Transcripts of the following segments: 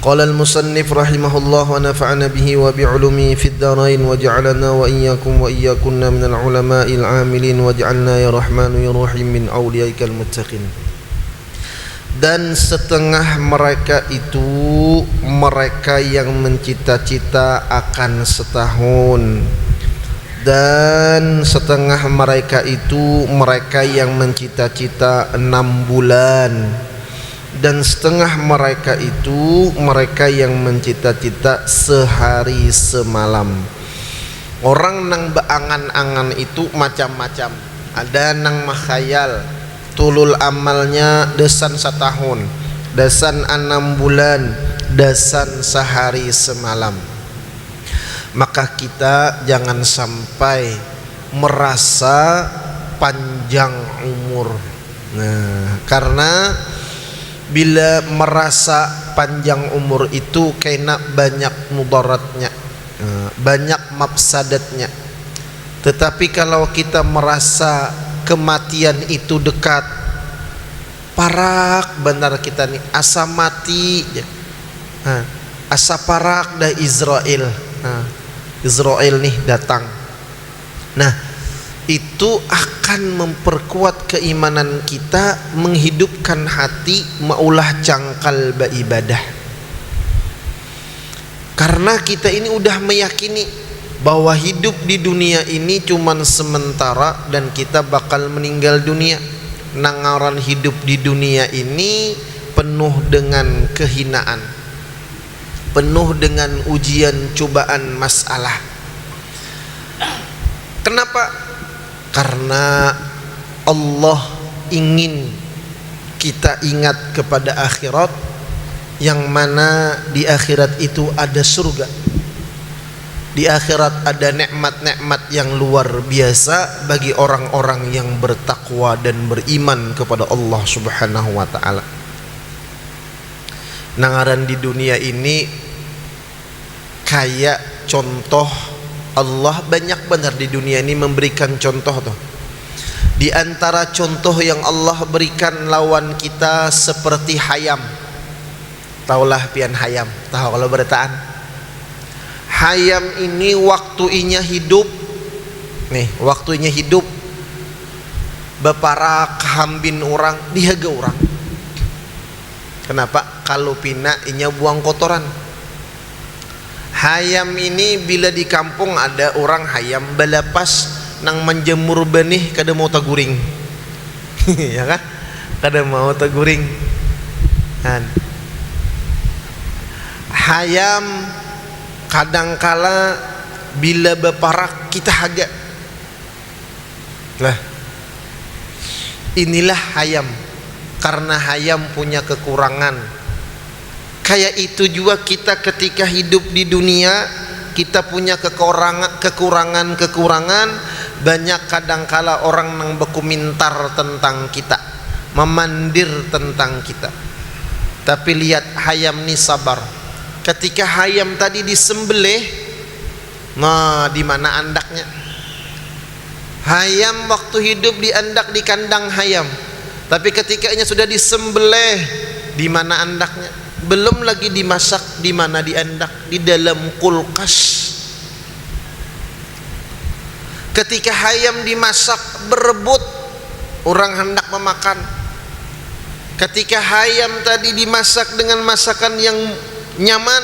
Qala al-musannif rahimahullah wa nafa'ana bihi wa bi'ulumihi fid dharain wa ja'alana wa iyyakum wa iyyakunna minal ulama'il 'amilin wa ja'alna ya rahmanu ya rahim min awliyaikal muttaqin. Dan setengah mereka itu mereka yang mencita-cita akan setahun, dan setengah mereka itu mereka yang mencita-cita 6 bulan, dan setengah mereka itu mereka yang mencita-cita sehari semalam. Orang nang beangan-angan itu macam-macam. Ada nang makhayal tulul amalnya desan setahun, desan 6 bulan, desan sehari semalam. Maka kita jangan sampai merasa panjang umur. Nah, karena bila merasa panjang umur itu kena banyak mudaratnya, banyak mafsadatnya. Tetapi kalau kita merasa kematian itu dekat, parak benar kita nih, asa mati, asa parak dah Israel, Israel nih datang. Nah, itu akan memperkuat keimanan kita, menghidupkan hati, maulah cangkal beribadah. Karena kita ini udah meyakini bahwa hidup di dunia ini cuman sementara dan kita bakal meninggal dunia. Nangaran hidup di dunia ini penuh dengan kehinaan, penuh dengan ujian, cobaan, masalah. Kenapa? Karena Allah ingin kita ingat kepada akhirat, yang mana di akhirat itu ada surga. Di akhirat ada nikmat-nikmat yang luar biasa bagi orang-orang yang bertakwa dan beriman kepada Allah Subhanahu wa taala. Nangaran di dunia ini kayak contoh, Allah banyak benar di dunia ini memberikan contoh tuh. Di antara contoh yang Allah berikan lawan kita seperti hayam. Taulah pian hayam, tahu kalau bertaan. Hayam ini waktunya hidup, nih waktunya hidup, beparak hambin orang, dihaga orang. Kenapa? Kalau pina inya buang kotoran. Hayam ini bila di kampung ada orang hayam balapas nang menjemur benih kada mau taguring. Ya kan? Kada mau taguring. Kan. Hayam kadangkala bila beparak kita haga. Lah. Inilah hayam. Karena hayam punya kekurangan. Kayak itu juga kita ketika hidup di dunia, kita punya kekurangan. Banyak kadangkala orang nang berkomentar tentang kita, memandir tentang kita. Tapi lihat hayam ni sabar. Ketika hayam tadi disembelih, nah di mana andaknya? Hayam waktu hidup di andak di kandang hayam. Tapi ketika nya sudah disembelih, di mana andaknya? Belum lagi dimasak, di mana diandak? Di dalam kulkas. Ketika hayam dimasak berebut, orang hendak memakan. Ketika hayam tadi dimasak dengan masakan yang nyaman,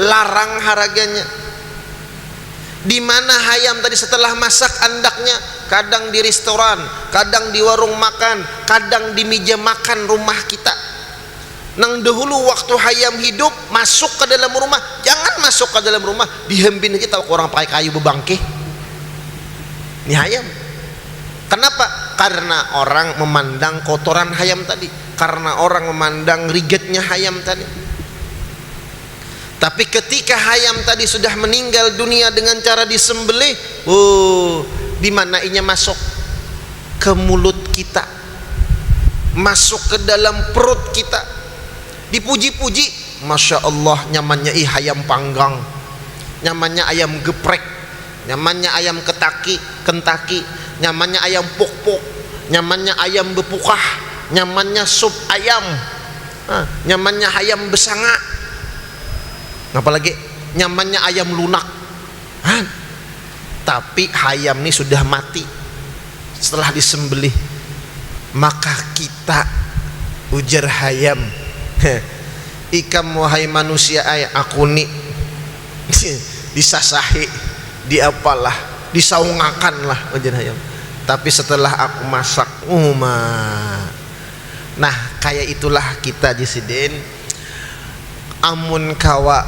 larang harganya. Di mana hayam tadi setelah masak andaknya? Kadang di restoran, kadang di warung makan, kadang di meja makan rumah kita. Nang dahulu waktu hayam hidup masuk ke dalam rumah, jangan masuk ke dalam rumah, dihembin kita orang pakai kayu bebangkeh. Ini hayam. Kenapa? Karena orang memandang kotoran hayam tadi, karena orang memandang rigetnya hayam tadi. Tapi ketika hayam tadi sudah meninggal dunia dengan cara disembelih, di mana inya masuk? Ke mulut kita, masuk ke dalam perut kita. Dipuji-puji, masya Allah, nyamannya hayam panggang, nyamannya ayam geprek, nyamannya ayam kentaki, nyamannya ayam pok-pok, nyamannya ayam bepukah, nyamannya sup ayam, nyamannya ayam besanga. apalagi nyamannya ayam lunak, tapi hayam ini sudah mati setelah disembelih. Maka kita ujar hayam, ikam wahai manusia aku nih disasahi, diapalah, disaungakan lah ujar hayam. Tapi setelah aku masak, nah kayak itulah kita Jisidin. Amun kawa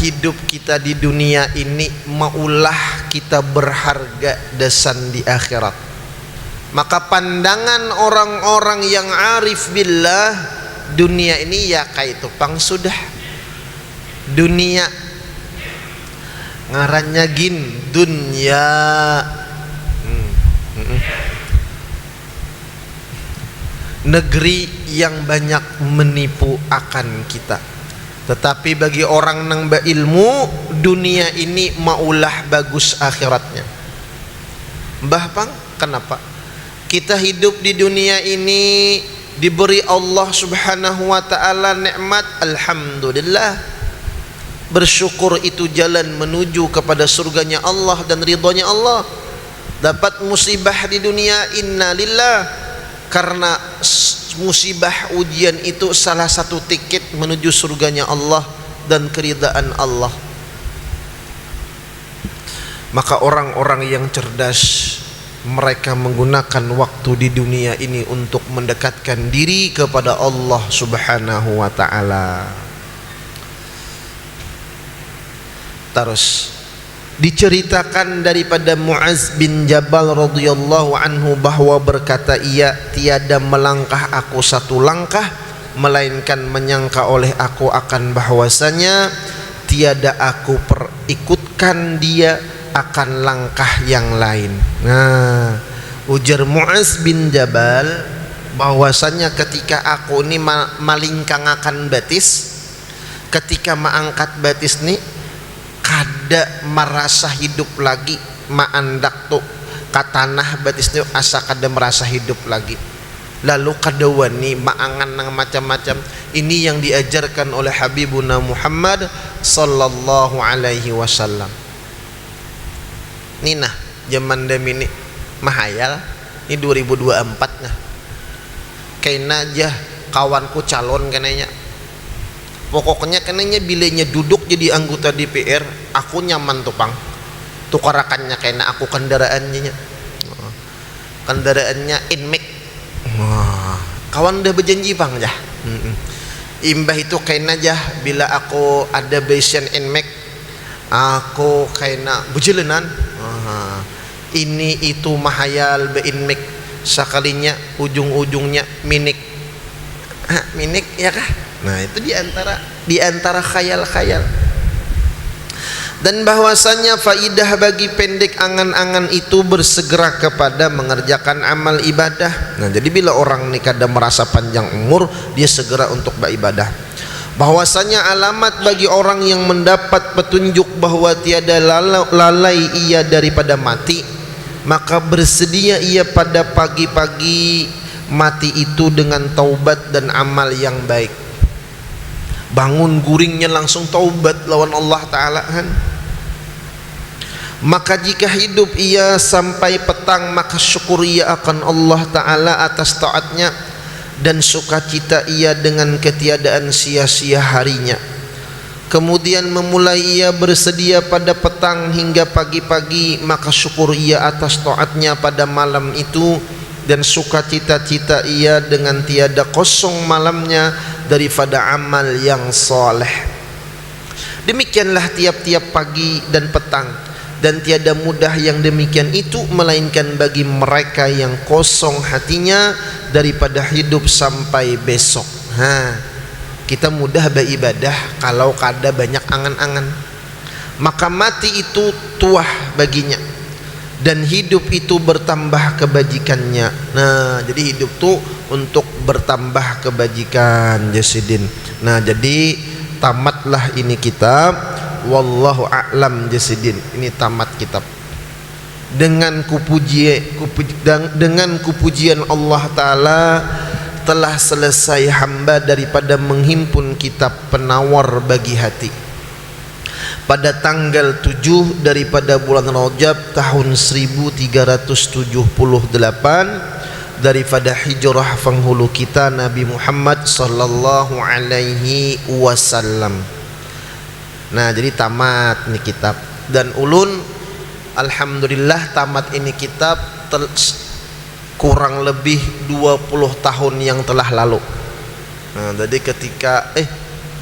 hidup kita di dunia ini maulah kita berharga desan di akhirat. Maka pandangan orang-orang yang arif billah, dunia ini ya kayak tupang sudah. Dunia ngarannya gin dunya, negeri yang banyak menipu akan kita. Tetapi bagi orang nang berilmu, dunia ini maulah bagus akhiratnya. Mbah Pang, kenapa? Kita hidup di dunia ini diberi Allah Subhanahu wa taala nikmat, alhamdulillah. Bersyukur itu jalan menuju kepada surganya Allah dan ridhonya Allah. Dapat musibah di dunia, innalillah, karena musibah ujian itu salah satu tiket menuju surganya Allah dan keridaan Allah. Maka orang-orang yang cerdas, mereka menggunakan waktu di dunia ini untuk mendekatkan diri kepada Allah Subhanahu wa ta'ala. Terus diceritakan daripada Muaz bin Jabal radhiyallahu anhu bahwa berkata ia, tiada melangkah aku satu langkah melainkan menyangka oleh aku akan bahwasanya tiada aku perikutkan dia akan langkah yang lain. Nah, ujar Muaz bin Jabal bahwasanya ketika aku ini malingkangakan batis, ketika mengangkat batis nih kada merasa hidup lagi, maandak tuh katanah batis tuh asa kada merasa hidup lagi. Lalu kada wani maangan nang macam-macam. Ini yang diajarkan oleh Habibuna Muhammad sallallahu alaihi wasallam. Nina zaman demini mahayal ini 2024 nah. Kaina aja kawanku calon kananya. Pokoknya kenanya bilanya duduk jadi anggota DPR, aku nyaman tuh Pang. Tukarakannya kena aku kendaraannya. Kendaraannya Inmax. Kawan udah berjanji Pang ya. Imbah itu kena aja bila aku ada basian Inmax, aku kena bujelenan. Ini itu mahayal be Inmax, sekalinya ujung-ujungnya minik. Minik ya kah? Nah itu diantara khayal-khayal. Dan bahwasanya faidah bagi pendek angan-angan itu bersegera kepada mengerjakan amal ibadah. Nah jadi bila orang ini kada merasa panjang umur, dia segera untuk beribadah. Bahwasanya alamat bagi orang yang mendapat petunjuk bahwa tiada lalai ia daripada mati, maka bersedia ia pada pagi-pagi mati itu dengan taubat dan amal yang baik. Bangun guringnya langsung taubat lawan Allah Ta'ala kan. Maka jika hidup ia sampai petang, maka syukur ia akan Allah Ta'ala atas taatnya, dan sukacita ia dengan ketiadaan sia-sia harinya. Kemudian memulai ia bersedia pada petang hingga pagi-pagi, maka syukur ia atas taatnya pada malam itu, dan sukacita-cita ia dengan tiada kosong malamnya daripada amal yang soleh. Demikianlah tiap-tiap pagi dan petang, dan tiada mudah yang demikian itu melainkan bagi mereka yang kosong hatinya daripada hidup sampai besok. Kita mudah beribadah kalau kada banyak angan-angan, maka mati itu tuah baginya, dan hidup itu bertambah kebajikannya. Nah jadi hidup tuh untuk bertambah kebajikan Jasidin. Nah jadi tamatlah ini kitab, wallahu a'lam Jasidin. Ini tamat kitab. Dengan kepujian Allah Ta'ala telah selesai hamba daripada menghimpun kitab penawar bagi hati. pada tanggal 7 daripada bulan Rajab tahun 1378 daripada hijrah penghulu kita Nabi Muhammad sallallahu alaihi wasallam. Nah, jadi tamat ini kitab, dan ulun alhamdulillah tamat ini kitab kurang lebih 20 tahun yang telah lalu. Nah, jadi ketika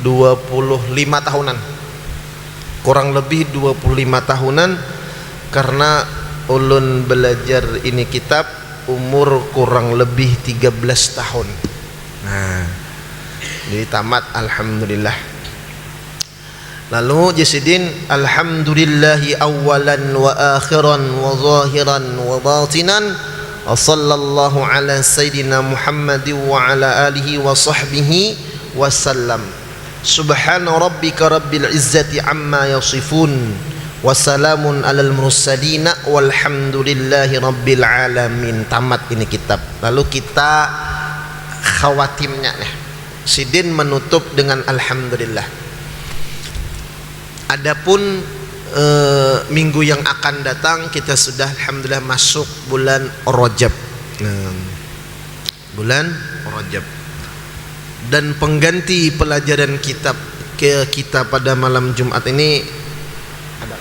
25 tahunan, kurang lebih 25 tahunan, karena ulun belajar ini kitab umur kurang lebih 13 tahun. Nah, jadi tamat alhamdulillah. Lalu jasidin alhamdulillahi awalan wa akhiran wa zahiran wa batinan, wa sallallahu ala sayyidina Muhammadin wa ala alihi wa sahbihi wa sallam. Subhana rabbika rabbil izzati amma yasifun, wa salamun alal mursalina walhamdulillahi rabbil alamin. Tamat ini kitab. Lalu kita khawatimnya nih. Sidin menutup dengan alhamdulillah. Adapun minggu yang akan datang kita sudah alhamdulillah masuk bulan Rajab. Bulan Rajab. Dan pengganti pelajaran kitab kita pada malam Jumat ini ada.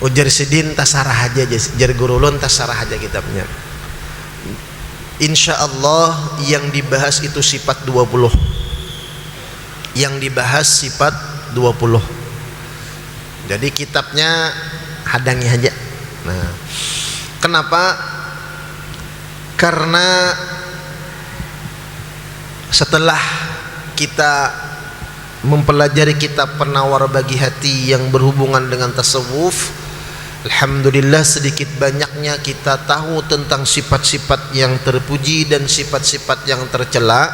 Ujar sidin tasarah aja, jar gurulun tasarah aja kitabnya. Insya Allah yang dibahas itu sifat 20. Yang dibahas sifat 20. Jadi kitabnya hadangi aja. Nah, kenapa? Karena setelah kita mempelajari kitab penawar bagi hati yang berhubungan dengan tasawuf, alhamdulillah sedikit banyaknya kita tahu tentang sifat-sifat yang terpuji dan sifat-sifat yang tercela.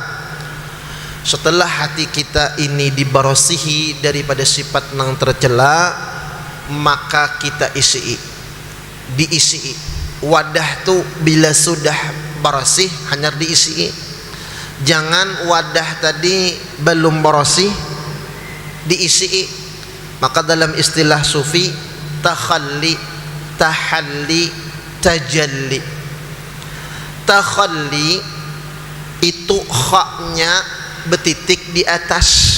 Setelah hati kita ini dibarosihi daripada sifat yang tercela, maka kita diisi wadah tu bila sudah barosih hanya diisi. Jangan wadah tadi belum barosih diisi. Maka dalam istilah sufi, takhalli, tahalli, tajalli. Takhalli itu haknya betitik di atas.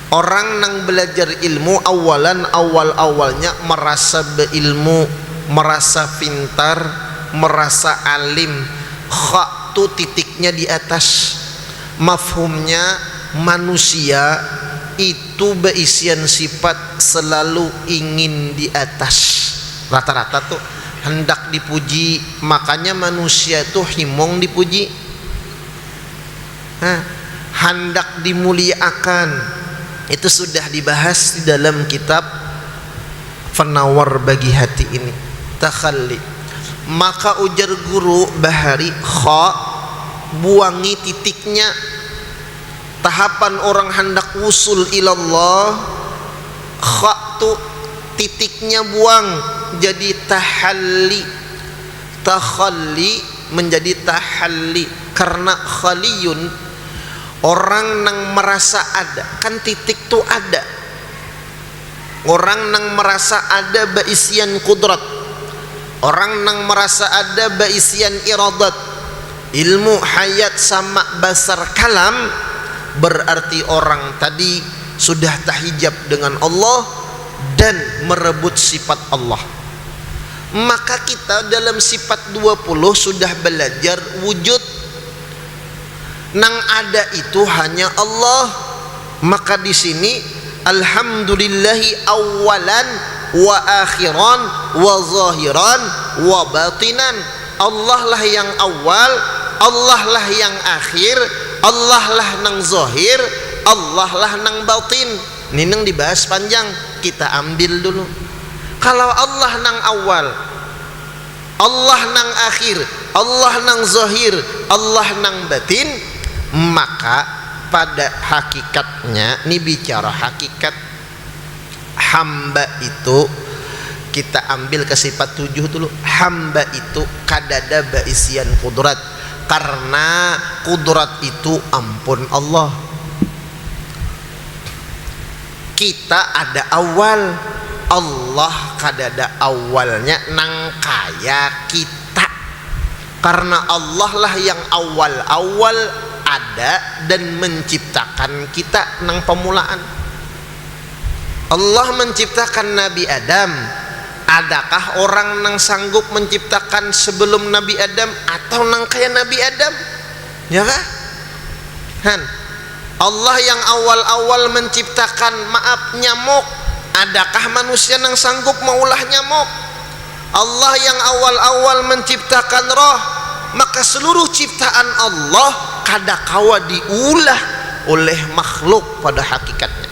Orang nang belajar ilmu awalnya merasa berilmu, merasa pintar, merasa alim. Hak tu titiknya di atas. Mafhumnya manusia itu beisian sifat selalu ingin di atas. Rata-rata tuh hendak dipuji, makanya manusia tuh himong dipuji. Hendak dimuliakan. Itu sudah dibahas di dalam kitab penawar bagi hati ini, takhalli. Maka ujar guru Bahari, kha buangi titiknya. Tahapan orang hendak wusul ilallah, kha tu titiknya buang jadi tahalli. Takhalli menjadi tahalli karena khaliyun, orang nang merasa ada, kan titik tu ada. Orang nang merasa ada baisian kudrat, orang nang merasa ada baisian iradat. Ilmu hayat sama basar kalam, berarti orang tadi sudah tahijab dengan Allah dan merebut sifat Allah. Maka kita dalam sifat 20 sudah belajar wujud. Nang ada itu hanya Allah. Maka di sini alhamdulillahi awalan wa akhiran wa zahiran wa batinan. Allah lah yang awal, Allah lah yang akhir, Allah lah nang zahir, Allah lah nang batin. Ini nang dibahas panjang, kita ambil dulu. Kalau Allah nang awal, Allah nang akhir, Allah nang zahir, Allah nang batin, maka pada hakikatnya, ini bicara hakikat hamba itu, kita ambil ke sifat 7 dulu. Hamba itu kadada baisian kudrat, karena kudrat itu ampun Allah. Kita ada awal, Allah kadada awalnya nang kaya kita, karena Allah lah yang awal ada dan menciptakan kita nang pemulaan. Allah menciptakan Nabi Adam. Adakah orang nang sanggup menciptakan sebelum Nabi Adam atau nang kaya Nabi Adam? Ya kah? Han, Allah yang awal-awal menciptakan nyamuk. Adakah manusia nang sanggup maulah nyamuk? Allah yang awal-awal menciptakan roh. Maka seluruh ciptaan Allah kadakawa diulah oleh makhluk pada hakikatnya.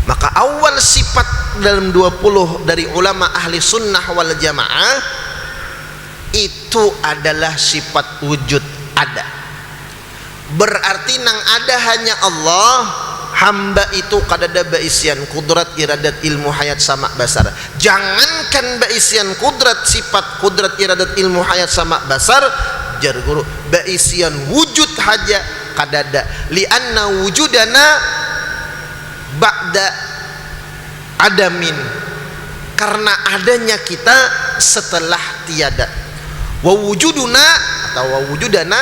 Maka awal sifat dalam 20 dari ulama ahli sunnah wal jamaah itu adalah sifat wujud ada. Berarti nang ada hanya Allah, hamba itu kadada baisian kudrat iradat ilmu hayat sama basar. Jangankan baisian kudrat, sifat kudrat iradat ilmu hayat sama basar, jar guru baisian wujud haja kadada, lianna wujudana ba'da adamin, karena adanya kita setelah tiada. Wa wujuduna atau wa wujudana,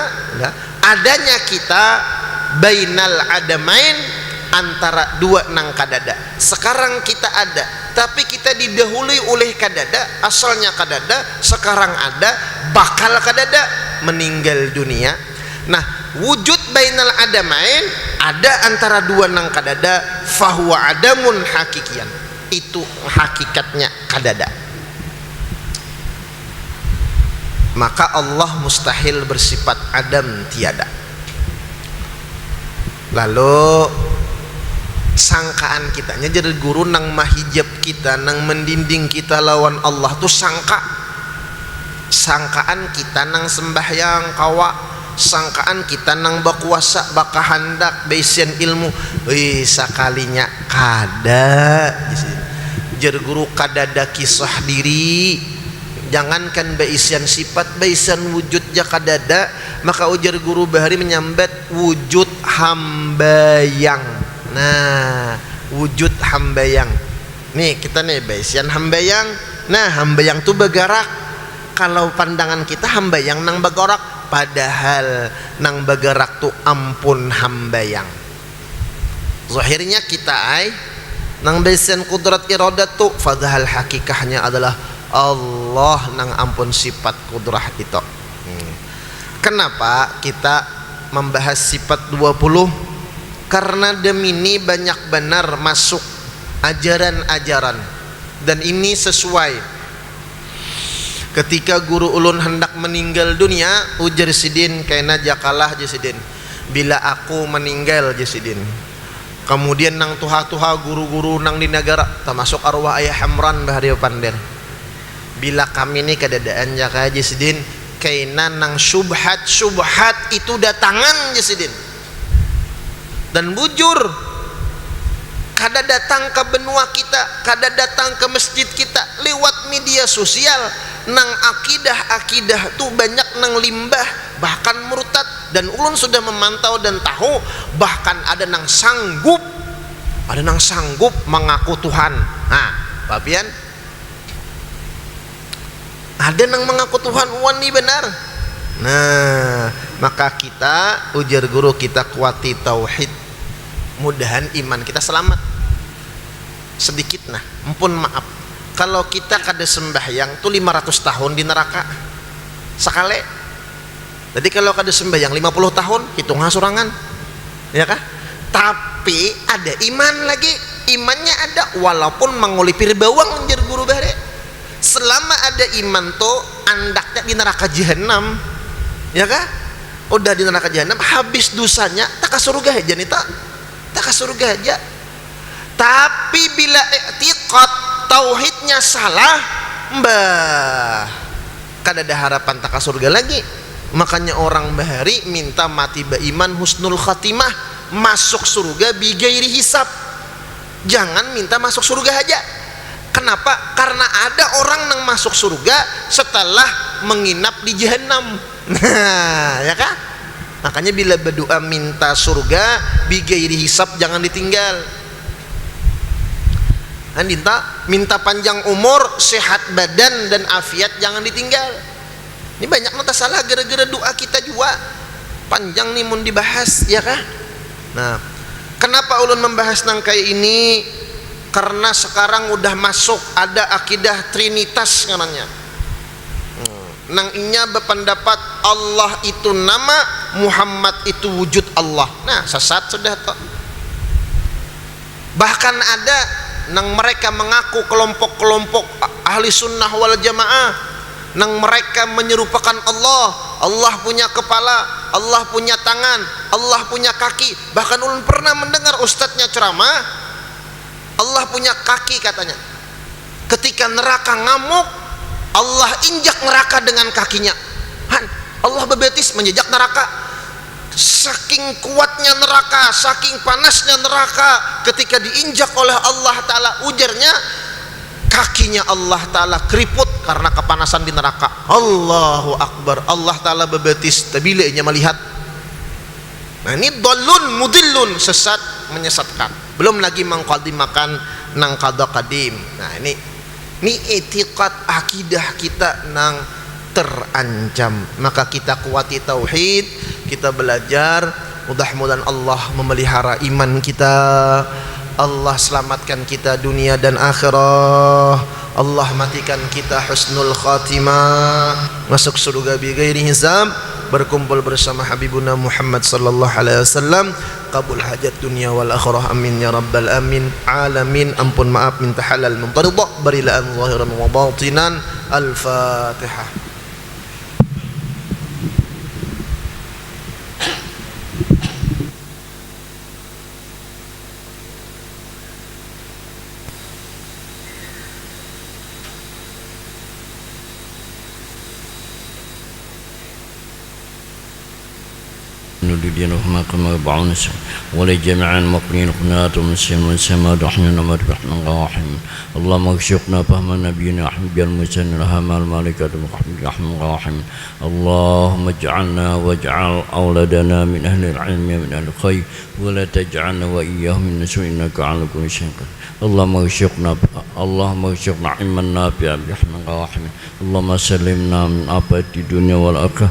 adanya kita bainal adamain, antara dua nang kadada. Sekarang kita ada, tapi kita didahului oleh kadada. Asalnya kadada, sekarang ada, bakal kadada, meninggal dunia. Nah, wujud bainal adamain, ada antara dua nang kadada, fahuwa adamun hakikian, itu hakikatnya kadada. Maka Allah mustahil bersifat adam tiada. Lalu sangkaan kitanya jadi guru nang mahijab kita, nang mendinding kita lawan Allah tuh sangkaan kita nang sembahyang kawa, sangkaan kita nang bakuasa bakahandak baisian ilmu, sakalinya kada jadi guru kadada kisah diri. Jangankan baisian sifat, baisian wujud ja kadada. Maka ujar guru bahari menyambat wujud hambayang. Nah, wujud hambayang nih kita nih baisian hambayang. Nah, hambayang tuh bergerak. Kalau pandangan kita hambayang nang bergerak, padahal nang bergerak tuh ampun hambayang. Zahirnya kita nang baisian kudrat iradat tuh, padahal hakikahnya adalah Allah nang ampun sifat kudrah itu. Kenapa kita membahas sifat 20? Karena demi ini banyak benar masuk ajaran-ajaran, dan ini sesuai. Ketika guru ulun hendak meninggal dunia, ujar sidin kaina jakalah jasidin, bila aku meninggal jasidin. Kemudian nang tuha-tuha guru-guru nang di negara, termasuk arwah ayah Hamran bahari pander, bila kami ini kedadaan jaka jasidin kaina nang subhat itu datangan jasidin. Dan bujur kada datang ke benua kita, kada datang ke masjid kita, lewat media sosial nang akidah tuh banyak nang limbah, bahkan murtad. Dan ulun sudah memantau dan tahu, bahkan ada nang sanggup mengaku Tuhan. Nah, papian ada nang mengaku Tuhan wani benar. Nah, maka kita ujar guru kita kuati tauhid, mudahan iman kita selamat sedikit. Nah, ampun maaf kalau kita kada sembahyang tuh 500 tahun di neraka sekali. Jadi kalau kada sembahyang 50 tahun hitung hasurangan, ya kah? Tapi ada iman lagi, imannya ada walaupun mengulipir bawang ujar guru bahare. Selama ada iman tuh andaknya di neraka jahanam, ya kah? Udah di neraka jahanam, habis dosanya tak ke surga aja nih, tak ke surga aja. Tapi bila i'tiqad tauhidnya salah, kada ada harapan tak ke surga lagi. Makanya orang bahari minta mati beriman husnul khatimah, masuk surga bigairi hisab. Jangan minta masuk surga aja. Kenapa? Karena ada orang yang masuk surga setelah menginap di jahanam. Nah, ya kan? Makanya bila berdoa minta surga bigairi hisab jangan ditinggal. Dan minta panjang umur, sehat badan dan afiat jangan ditinggal. Ini banyak nota salah gara-gara doa kita juga. Panjang nih mau dibahas, ya kan? Nah, kenapa ulun membahas nang kayak ini? Karena sekarang udah masuk ada akidah trinitas namanya. Nang inya berpendapat Allah itu nama, Muhammad itu wujud Allah. Nah, sesat sudah toh. Bahkan ada nang mereka mengaku kelompok-kelompok ahli sunnah wal jamaah, nang mereka menyerupakan Allah. Allah punya kepala, Allah punya tangan, Allah punya kaki. Bahkan ulun pernah mendengar ustadznya ceramah, Allah punya kaki katanya. Ketika neraka ngamuk, Allah injak neraka dengan kakinya. Allah bebetis menjejak neraka. Saking kuatnya neraka, saking panasnya neraka, ketika diinjak oleh Allah Ta'ala, ujarnya kakinya Allah Ta'ala keriput karena kepanasan di neraka. Allahu Akbar. Allah Ta'ala bebetis tabilenya melihat. Nah, ini dolun mudillun, sesat menyesatkan. Belum lagi mengqadimakan nang qada qadim. Nah, ini etiqad akidah kita nang terancam. Maka kita kuati tauhid, kita belajar, mudah-mudahan Allah memelihara iman kita, Allah selamatkan kita dunia dan akhirah, Allah matikan kita husnul khatimah, masuk surga bi ghairi hisab, berkumpul bersama Habibuna Muhammad sallallahu alaihi wasallam, kabul hajat dunia wal akhirah, amin ya rabbal amin alamin. Ampun maaf minta halal mumtaridah, barilah zahiran wa batinan. Al-Fatihah. نريد ما كما بعونس ولا جميعا مقنين قنات من سما رحمنا رحمن رحيم. اللهم اكشفنا فهم نبينا احمد المسن رحم الملائكه رحمن رحيم. اللهم اجعلنا واجعل اولادنا من اهل العلم من اهل الخير ولا تجعلنا واياهم من سوء انك على كل شيء قدير. اللهم اكشفنا علما نافعا برحمن رحيم. اللهم سلمنا من آفات الدنيا والاخره